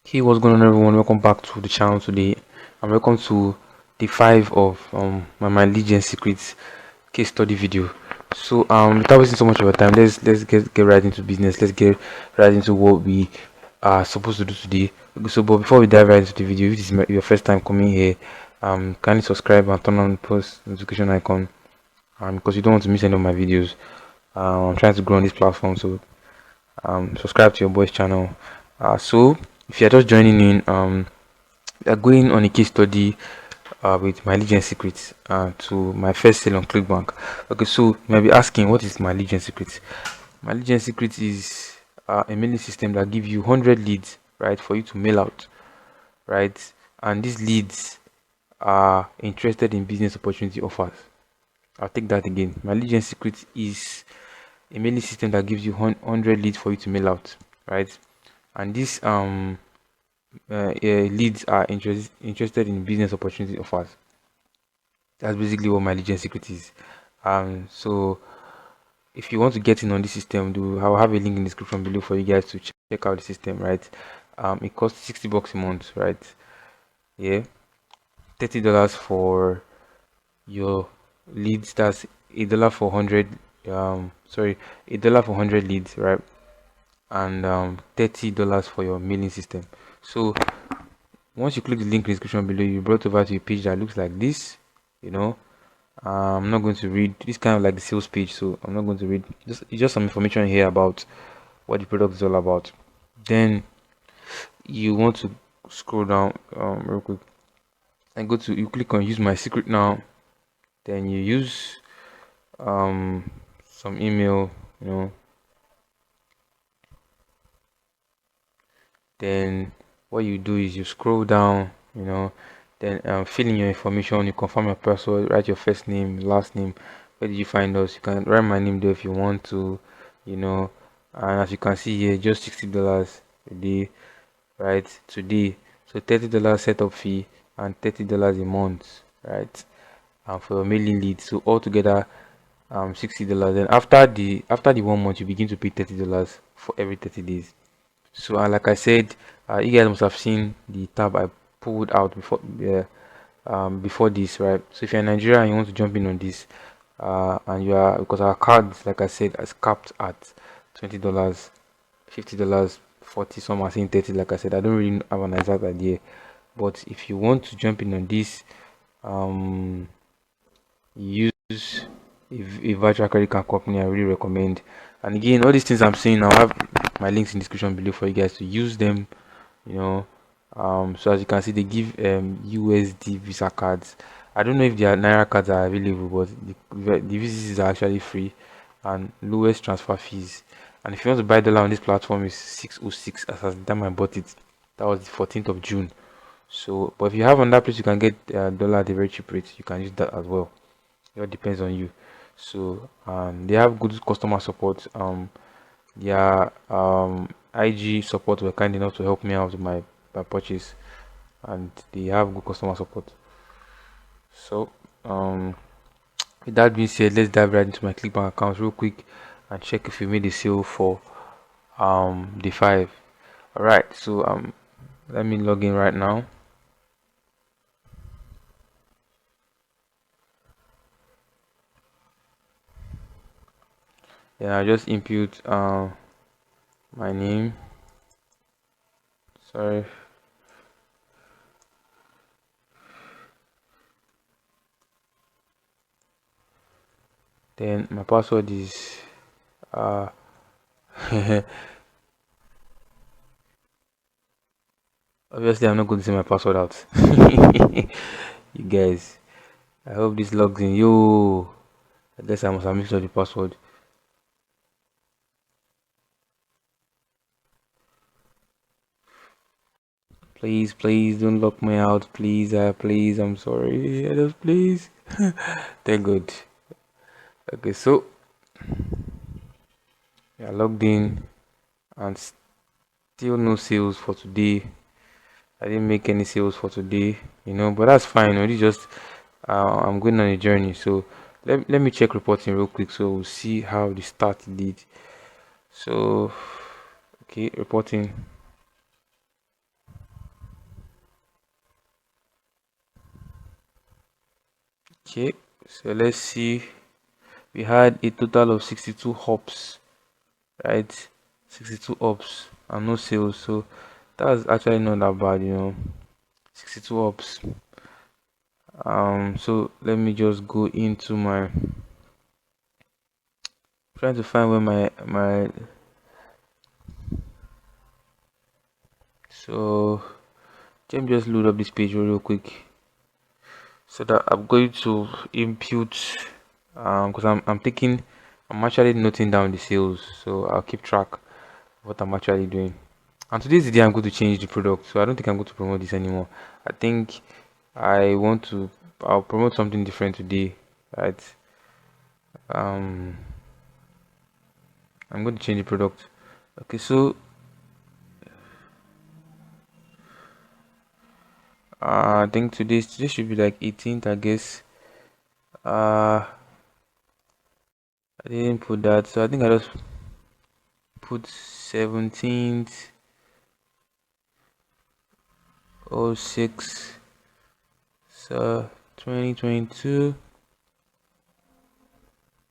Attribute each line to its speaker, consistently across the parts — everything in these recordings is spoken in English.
Speaker 1: Hey, what's going on, everyone? Welcome back to the channel today, and welcome to the 5 of my lead gen secrets case study video. So without wasting so much of your time, let's get right into business. Let's get right into what we are supposed to do today. Okay, so but before we dive right into the video, if this is your first time coming here, kindly subscribe and turn on the post notification icon, because you don't want to miss any of my videos. I'm trying to grow on this platform, so subscribe to your boy's channel. So if you're just joining in, we are going on a case study with my legion secrets to my first sale on Clickbank. Okay, so you might be asking, what is my legion secrets? My legion secrets is a mailing system that gives you 100 leads, right, for you to mail out, right? And these leads are interested in business opportunity offers. I'll take that again. My legion secret is a mailing system that gives you 100 leads for you to mail out, right? And these leads are interested in business opportunity offers. That's basically what my legion secret is. So if you want to get in on this system, I'll have a link in the description below for you guys to check out the system, right? It costs $60 a month, right? Yeah, $30 for your leads. That's $1 for 100. Sorry, $1 for 100 leads, right? And $30 for your mailing system. So once you click the link in the description below, you're brought over to a page that looks like this. You know, I'm not going to read this, kind of like the sales page, so I'm not going to read just some information here about what the product is all about. Then you want to scroll down real quick and you click on use my secret now. Then you use some email, you know. Then what you do is you scroll down, you know, then fill in your information, you confirm your password, write your first name, last name, where did you find us. You can write my name there if you want to, you know. And as you can see here, just $60 a day, right, today. So $30 setup fee and $30 a month, right, for your mailing lead. So altogether $60. Then after the 1 month, you begin to pay $30 for every 30 days. So like I said, you guys must have seen the tab I pulled out before this, right? So if you're in Nigeria and you want to jump in on this, and you are, because our cards, like I said, is capped at $20, $50, 40, some are saying 30. Like I said, I don't really have an exact idea, but if you want to jump in on this, use a virtual credit card company. I really recommend. And again, all these things I'm saying, I'll have my links in the description below for you guys to use them, you know. So as you can see, they give USD Visa cards. I don't know if their Naira cards are available, but the VCCs are actually free and lowest transfer fees. And if you want to buy dollar on this platform, is 606 as at the time I bought it. That was the 14th of June. So but if you have on that place, you can get dollar at a very cheap rate. You can use that as well. It all depends on you. So they have good customer support. Their IG support were kind enough to help me out with my purchase, and they have good customer support. So with that being said, let's dive right into my Clickbank account real quick and check if we made a sale for the 5. All right, so let me log in right now. Then I just input my name. Sorry. Then my password is obviously I'm not going to say my password out. You guys, I hope this logs in. Yo, I guess I must have mixed up the password. Please don't lock me out. Please, I'm sorry. Just please. Thank God. Okay, so yeah, logged in and still no sales for today. I didn't make any sales for today, you know, but that's fine. It's just I'm going on a journey. So let me check reporting real quick so we'll see how the start did. So okay, reporting. Okay, so let's see. We had a total of 62 hops, right? 62 hops and no sales. So that's actually not that bad, 62 hops. So let me just go into my trying to find where my so let me just load up this page real quick so that I'm going to impute because I'm actually noting down the sales, so I'll keep track of what I'm actually doing. And today's the day I'm going to change the product, so I don't think I'm going to promote this anymore. I think I'll promote something different today, right? um I'm going to change the product. Okay, so I think today should be like 18th, I guess. I didn't put that, so I think I just put 17th 06, so 2022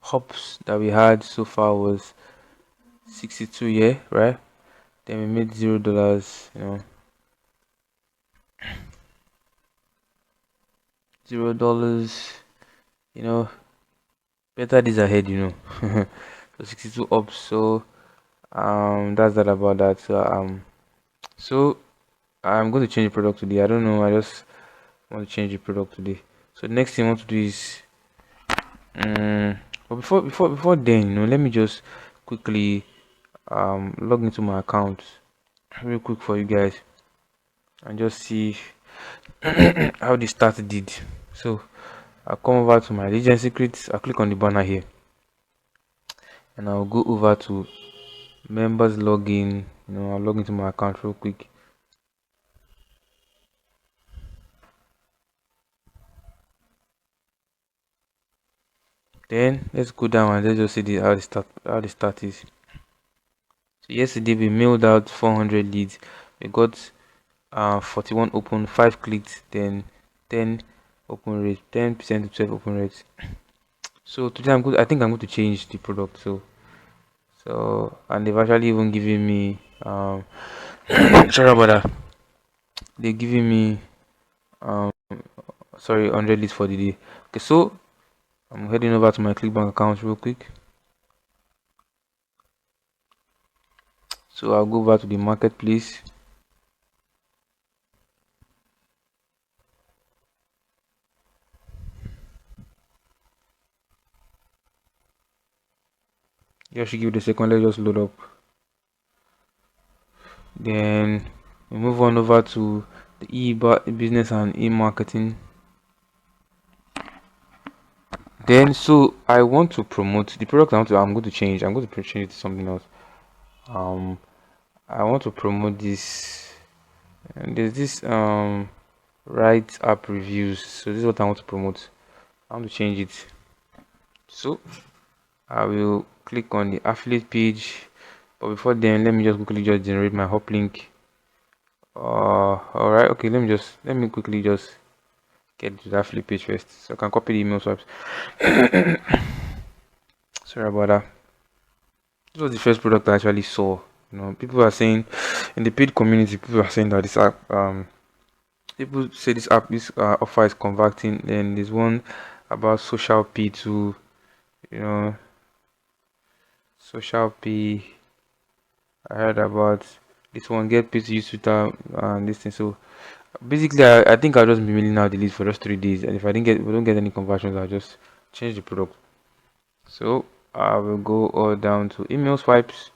Speaker 1: hops that we had so far was 62, yeah, right? Then we made $0, $0, you know better days ahead, so 62 up. So that's that about that. So I'm going to change the product today. I don't know, I just want to change the product today. So the next thing I want to do is but before then, let me just quickly log into my account real quick for you guys and just see how the start did. So I'll come over to my Legion Secrets, I'll click on the banner here, and I'll go over to members login. I'll log into my account real quick. Then let's go down and let's just see how the start is. So yesterday we mailed out 400 leads. We got 41 open, 5 clicked, then 10 open rate, 10% to 12 open rates. So today I think I'm going to change the product. So and they've actually even given me sorry about that. They're giving me um sorry 100 leads for the day. Okay, so I'm heading over to my Clickbank account real quick. So I'll go over to the marketplace. You should give it a second. Let's just load up. Then we move on over to the business and e-marketing. Then so I want to promote the product. I'm going to change. I'm going to change it to something else. I want to promote this. And there's this write app reviews. So this is what I want to promote. I want to change it. So I will click on the affiliate page. But before then, let me just quickly just generate my hop link. All right. Okay. Let me quickly just get to that flip page first, so I can copy the email swipes. Sorry about that. This was the first product I actually saw. People are saying in the paid community, people are saying that this app, people say this offer is converting. Then there's one about social P to, you know, social P. I heard about this one, get paid to use Twitter and this thing. So basically, I think I'll just be mailing out the leads for just 3 days, and if we don't get any conversions, I'll just change the product. So I will go all down to email swipes.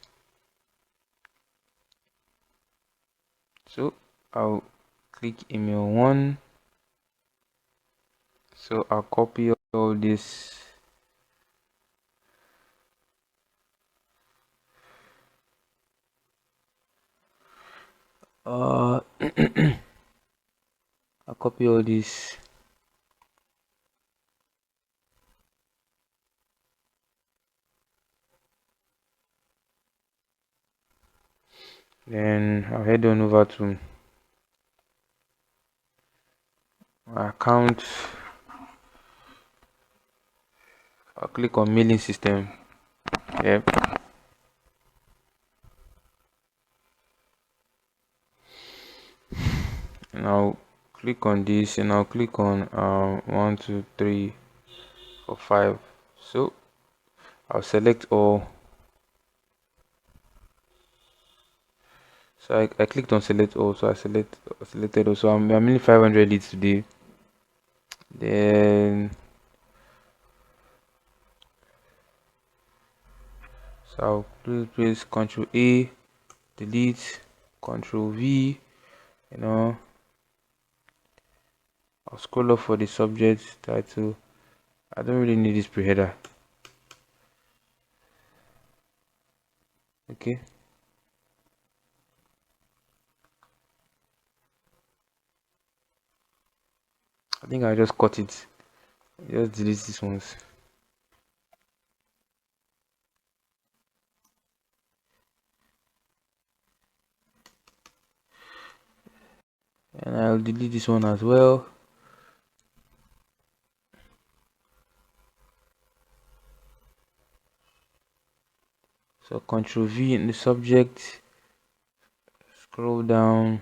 Speaker 1: So I'll click email 1. So I'll copy all this. I'll copy all this. Then I'll head on over to my account. I'll click on mailing system. Yep. And I'll click on this, and I'll click on 1 2 3 4 5. So I'll select all. So I clicked on select all, so selected all. So I'm in 500 leads today. Then so I'll press Control A, delete, Control V. I'll scroll up for the subject title. I don't really need this pre-header. Okay. I think I just cut it. Just delete these ones. And I'll delete this one as well. So Control V in the subject. Scroll down.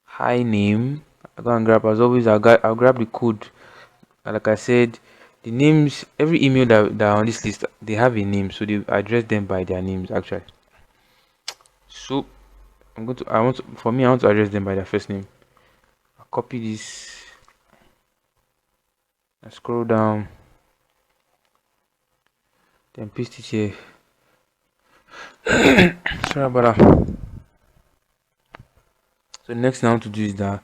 Speaker 1: Hi name. I go and grab, as always. I'll grab the code. Like I said, the names, every email that are on this list, they have a name, so they address them by their names actually. So for me, I want to address them by their first name. I'll copy this. I scroll down, then paste it here. Sorry about that. So next thing I want to do is that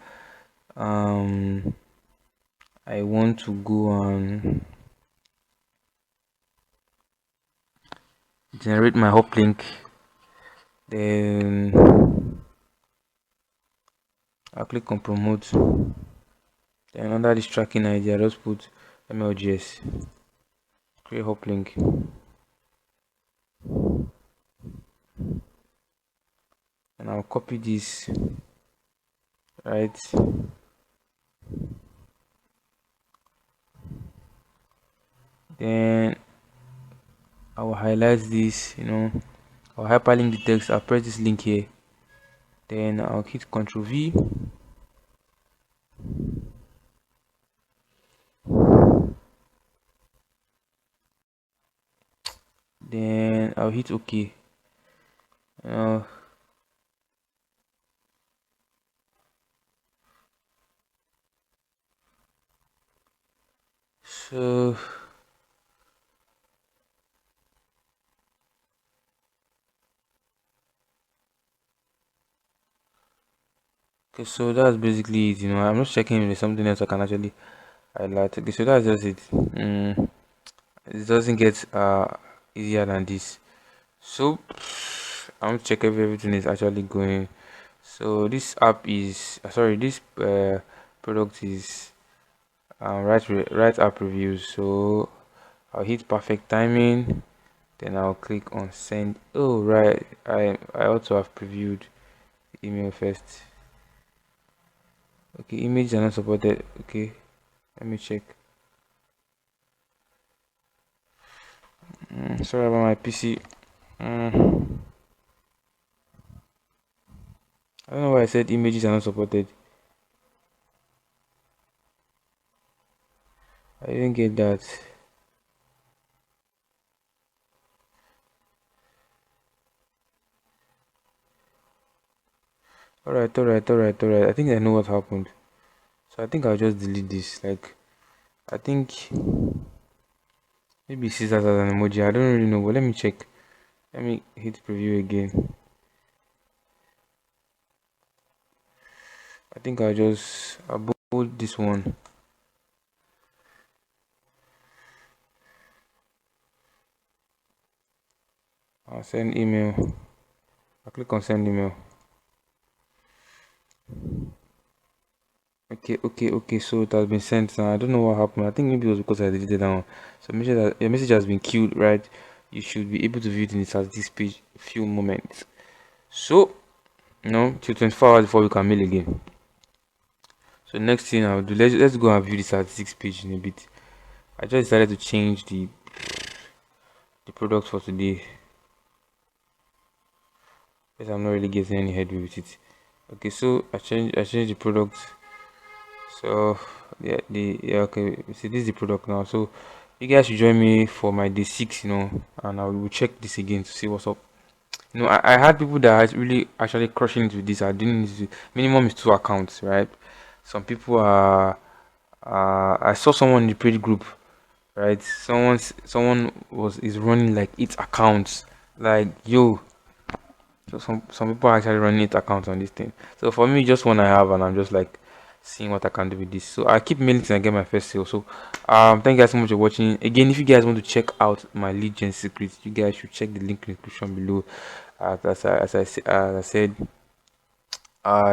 Speaker 1: I want to go and generate my hop link. Then I'll click on promote. Then under this tracking ID, I just put MLGS. Create hop link. And I'll copy this, right? Then I will highlight this, I'll hyperlink the text. I'll press this link here. Then I'll hit Ctrl V. Then I'll hit OK. So okay, so that's basically it. I'm not checking if there's something else I can actually highlight. Okay, so that's just it. It doesn't get easier than this. So I want to check if everything is actually going. So this app is sorry, this product is right app reviews. So I'll hit perfect timing, then I'll click on send. Oh right, I also have previewed the email first. Okay, images are not supported. Okay, let me check. Sorry about my PC. I don't know why I said images are not supported. I didn't get that. Alright. I think I know what happened. So I think I'll just delete this. Like, I think maybe it sees that as an emoji. I don't really know, but let me check. Let me hit preview again. I think I'll just upload this one. I'll send email. I'll click on send email. Okay. So it has been sent now. I don't know what happened. I think maybe it was because I deleted that one. So make sure that your message has been queued, right? You should be able to view it in this page few moments. So till 24 hours before we can mail again. So next thing I'll do, let's go and view the statistics page in a bit. I just decided to change the product for today, because I'm not really getting any headway with it. Okay, so I changed the product. So yeah, okay. See, this is the product now. So you guys should join me for my day 6, and I will check this again to see what's up. I had people that are really actually crushing it with this. Are doing this. Minimum is 2 accounts, right? Some people are. I saw someone in the paid group, right? Someone was is running like 8 accounts. Like, yo, so some people are actually running 8 accounts on this thing. So for me, just one I have, and I'm just like seeing what I can do with this. So I keep mailing till I get my first sale. So thank you guys so much for watching. Again, if you guys want to check out my lead gen secrets, you guys should check the link in the description below. As I said,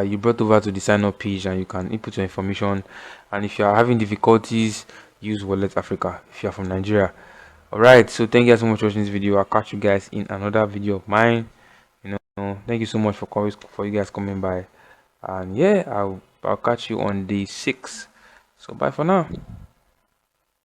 Speaker 1: you brought over to the sign up page, and you can input your information. And if you are having difficulties, use Wallet Africa if you are from Nigeria. All right, so thank you guys so much for watching this video. I'll catch you guys in another video of mine. Thank you so much for you guys coming by, and yeah, I'll catch you on day 6. So bye for now.